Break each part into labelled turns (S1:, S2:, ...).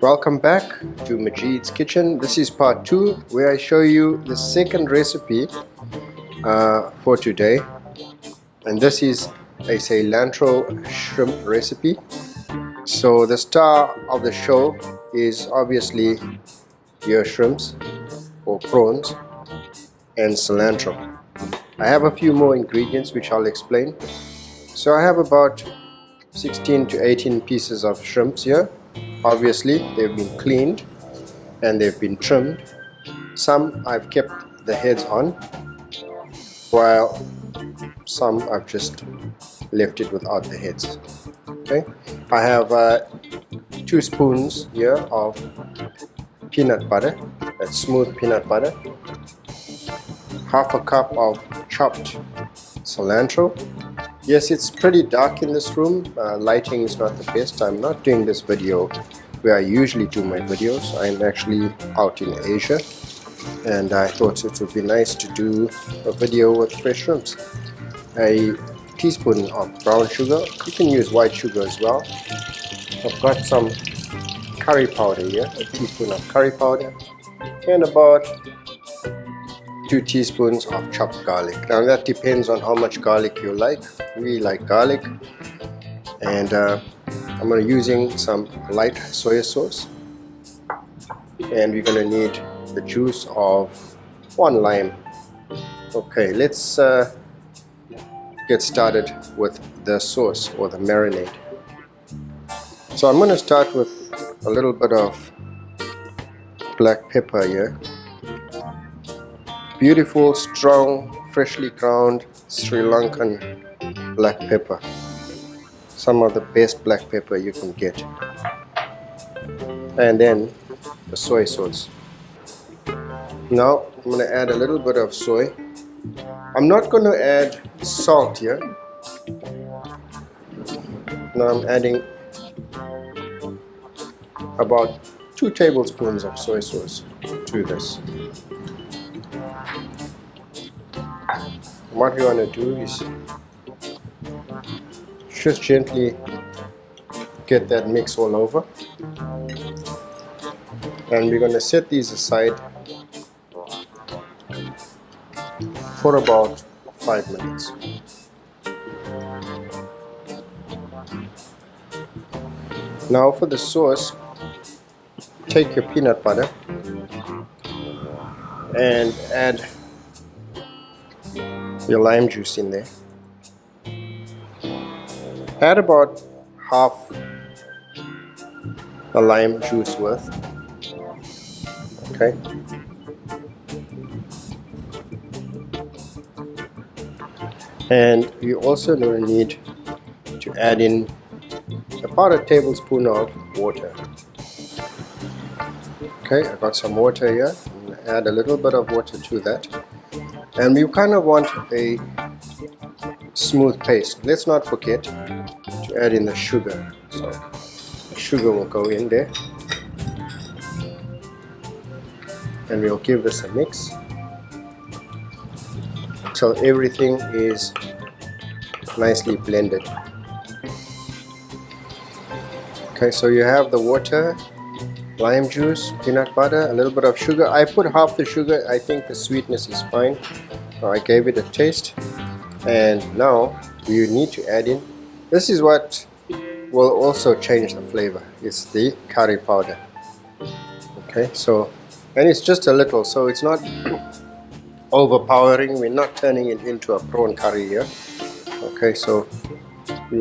S1: Welcome back to Majid's Kitchen. This is part 2 where I show you the second recipe for today, and this is a cilantro shrimp recipe. So the star of the show is obviously your shrimps or prawns and cilantro. I have a few more ingredients which I'll explain. So I have about 16 to 18 pieces of shrimps here. Obviously they've been cleaned and they've been trimmed. Some I've kept the heads on, while some I've just left it without the heads. Okay, I have 2 spoons here of peanut butter, that's smooth peanut butter, half a cup of chopped cilantro. Yes, it's pretty dark in this room. Lighting is not the best. I'm not doing this video where I usually do my videos. I'm actually out in Asia, and I thought it would be nice to do a video with fresh shrimps. A teaspoon of brown sugar. You can use white sugar as well. I've got some curry powder here, a teaspoon of curry powder, and about 2 teaspoons of chopped garlic. Now that depends on how much garlic you like. We like garlic, and I'm going to using some light soy sauce, and we're going to need the juice of 1 lime. Okay, let's get started with the sauce or the marinade. So I'm going to start with a little bit of black pepper here. Beautiful, strong, freshly ground Sri Lankan black pepper. Some of the best black pepper you can get. And then the soy sauce. Now I'm going to add a little bit of soy. I'm not going to add salt here. Now I'm adding about 2 tablespoons of soy sauce to this. What you want to do is just gently get that mix all over, and we're going to set these aside for about 5 minutes. Now for the sauce, take your peanut butter and add your lime juice in there. Add about half a lime juice worth. Okay. And you also don't need to add in about a tablespoon of water. Okay, I got some water here. I'm going to add a little bit of water to that. And you kind of want a smooth paste. Let's not forget to add in the sugar. So the sugar will go in there. And we'll give this a mix till everything is nicely blended. Okay, so you have the water, lime juice, peanut butter, a little bit of sugar. I put half the sugar. I think the sweetness is fine. I gave it a taste, and now you need to add in, this is what will also change the flavor. It's the curry powder. Okay, so, and it's just a little, so it's not overpowering. We're not turning it into a prawn curry here. Okay, so we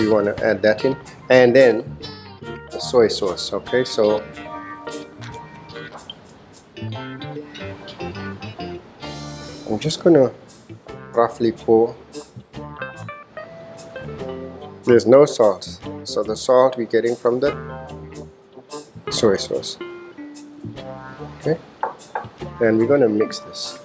S1: want to add that in, and then the soy sauce. Okay, so I'm just gonna roughly pour. There's no salt, so the salt we're getting from the soy sauce. Okay, and we're gonna mix this.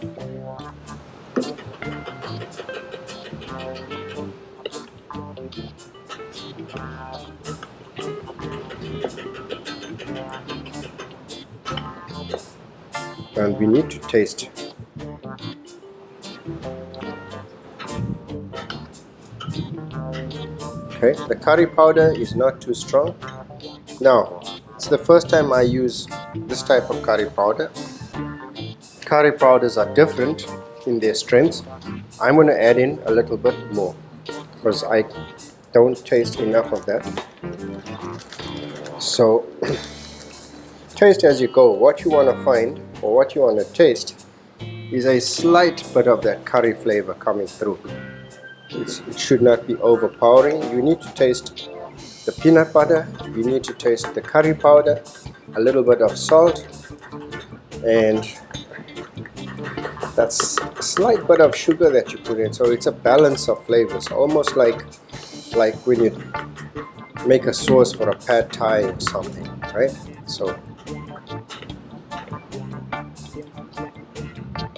S1: And we need to taste. Okay, the curry powder is not too strong. Now, it's the first time I use this type of curry powder. Curry powders are different in their strengths. I'm going to add in a little bit more because I don't taste enough of that. So, taste as you go. What you want to find or what you want to taste is a slight bit of that curry flavor coming through. It should not be overpowering. You need to taste the peanut butter, you need to taste the curry powder, a little bit of salt, and that's a slight bit of sugar that you put in. So it's a balance of flavors, almost like when you make a sauce for a pad thai or something, right? So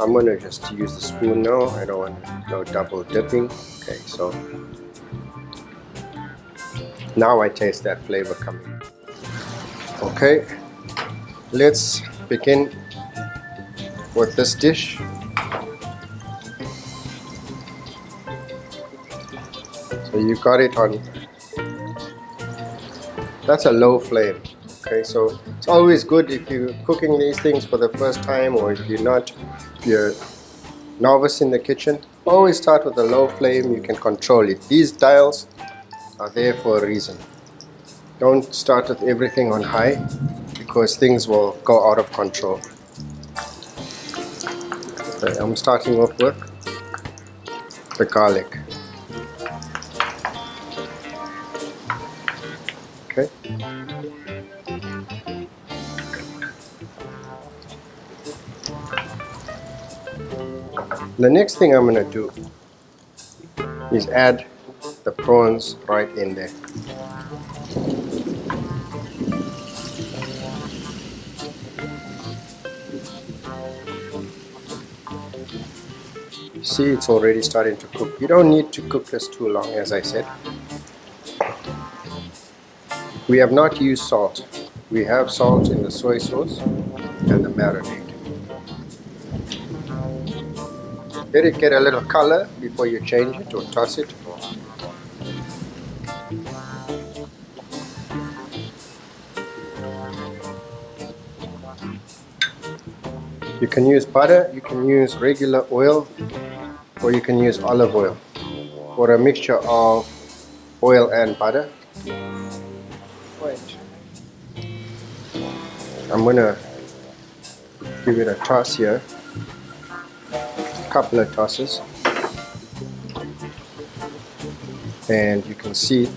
S1: I'm gonna just use the spoon now. I don't want no double dipping. Okay, so now I taste that flavor coming. Okay, let's begin with this dish. So you got it on, that's a low flame. Okay, so it's always good if you're cooking these things for the first time, or if you're novice in the kitchen, always start with a low flame. You can control it. These dials are there for a reason. Don't start with everything on high because things will go out of control. Okay, I'm starting off with the garlic. Okay. The next thing I'm going to do is add the prawns right in there. See, it's already starting to cook. You don't need to cook this too long, as I said. We have not used salt. We have salt in the soy sauce and the marinade. Let it get a little color before you change it or toss it. You can use butter, you can use regular oil, or you can use olive oil, or a mixture of oil and butter. Right. I'm gonna give it a toss here. Couple of tosses, and you can see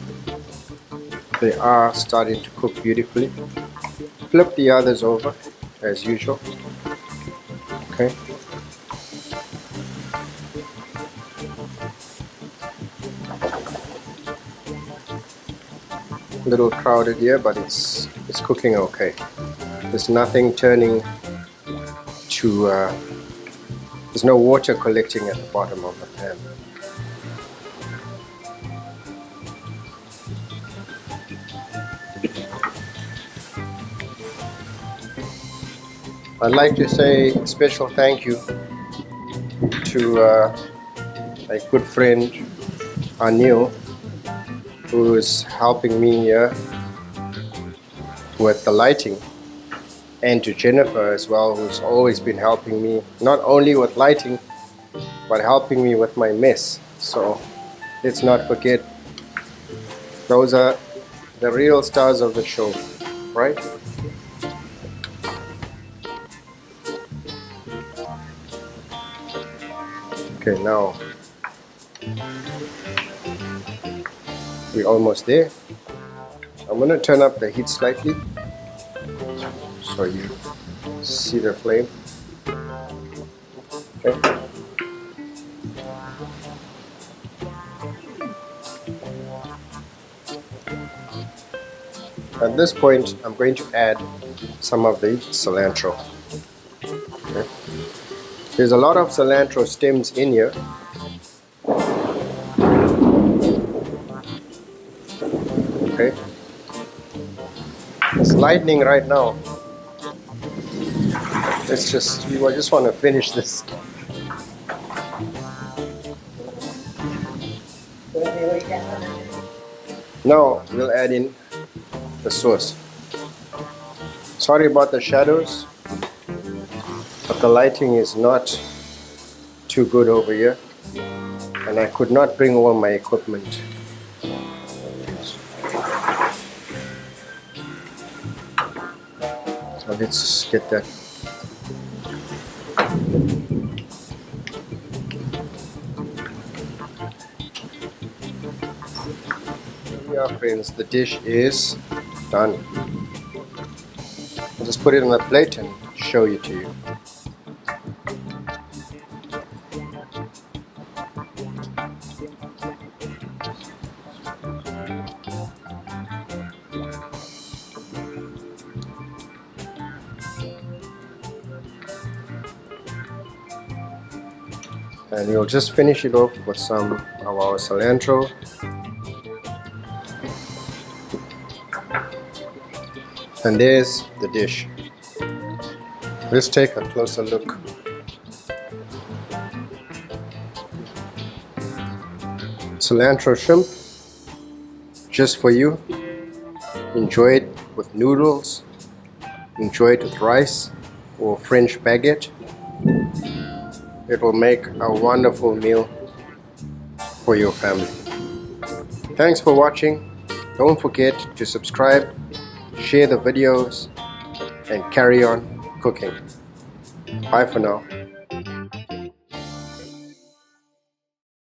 S1: they are starting to cook beautifully. Flip the others over as usual. Okay. A little crowded here, but it's cooking okay. There's nothing turning to there's no water collecting at the bottom of the pan. I'd like to say a special thank you to a good friend, Anil, who is helping me here with the lighting, and to Jennifer as well, who's always been helping me, not only with lighting, but helping me with my mess. So let's not forget, those are the real stars of the show, right? Okay, now we're almost there. I'm going to turn up the heat slightly so you see the flame. Okay. At this point, I'm going to add some of the cilantro. Okay. There's a lot of cilantro stems in here. Okay. It's lightning right now. We just want to finish this. Now we'll add in the sauce. Sorry about the shadows, but the lighting is not too good over here, and I could not bring all my equipment. So let's get that. Yeah, friends, the dish is done. I'll just put it on a plate and show it to you. And we'll just finish it off with some of our cilantro. And there's the dish. Let's take a closer look. Cilantro shrimp, just for you. Enjoy it with noodles, enjoy it with rice or French baguette. It will make a wonderful meal for your family. Thanks for watching. Don't forget to subscribe, share the videos, and carry on cooking. Bye for now.